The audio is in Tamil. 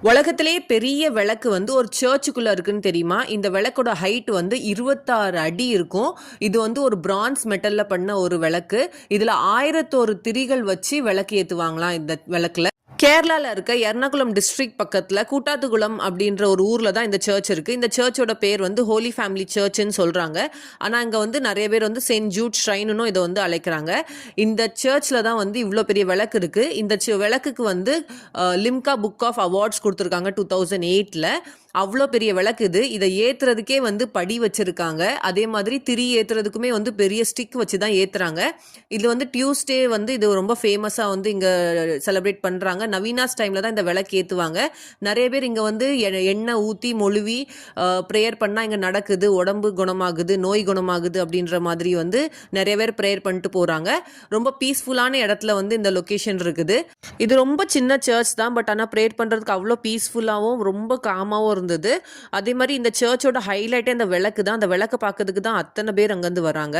உலகத்திலேயே பெரிய விளக்கு வந்து ஒரு சர்ச்சுக்குள்ள இருக்குன்னு தெரியுமா? இந்த விளக்கோட ஹைட் வந்து 26 அடி இருக்கும். இது வந்து ஒரு பிரான்ஸ் மெட்டல்ல பண்ண ஒரு விளக்கு. இதுல 1001 திரிகள் வச்சு விளக்கு ஏத்துவாங்களாம் இந்த விளக்குல. கேரளால இருக்க எர்ணாகுளம் டிஸ்ட்ரிக்ட் பக்கத்துல கூட்டாத்துகுளம் அப்படின்ற ஒரு ஊர்ல தான் இந்த சர்ச் இருக்கு. இந்த சர்ச்சோட பேர் வந்து ஹோலி ஃபேமிலி சர்ச்னு சொல்றாங்க. ஆனா இங்க வந்து நிறைய பேர் வந்து செயின்ட் ஜூட் ஷ்ரைனுன்னு இதை வந்து அழைக்கிறாங்க. இந்த சர்ச்ல தான் வந்து இவ்வளோ பெரிய விளக்கு இருக்கு. இந்த விளக்குக்கு வந்து லிம்கா புக் ஆஃப் அவார்ட்ஸ் கொடுத்துருக்காங்க 2008ல. அவ்வளோ பெரிய விளக்கு இது. இதை ஏத்துறதுக்கே வந்து படி வச்சிருக்காங்க. அதே மாதிரி திரி ஏத்துறதுக்குமே வந்து பெரிய ஸ்டிக் வச்சு தான் ஏத்துறாங்க. இது வந்து டியூஸ்டே வந்து இது ரொம்ப ஃபேமஸா வந்து இங்க செலிப்ரேட் பண்றாங்க. நவீனாஸ் டைம்ல தான் இந்த விளக்கு ஏத்துவாங்க. நிறைய பேர் இங்க வந்து எண்ணெய் ஊத்தி மொழுவி ப்ரேயர் பண்ணா இங்க நடக்குது, உடம்பு குணமாகுது, நோய் குணமாகுது அப்படின்ற மாதிரி வந்து நிறைய பேர் ப்ரேயர் பண்ணிட்டு போறாங்க. ரொம்ப பீஸ்ஃபுல்லான இடத்துல வந்து இந்த லொகேஷன் இருக்குது. இது ரொம்ப சின்ன சர்ச் தான். பட் ஆனால் ப்ரேயர் பண்றதுக்கு அவ்வளோ பீஸ்ஃபுல்லாகவும் ரொம்ப காமாவும் இருந்தது. அதே மாதிரி இந்த சர்ச்சோட ஹைலைட்டே அந்த விளக்கு தான். அந்த விளக்கு பார்க்கறதுக்கு தான் அத்தனை பேர் அங்கேருந்து வராங்க.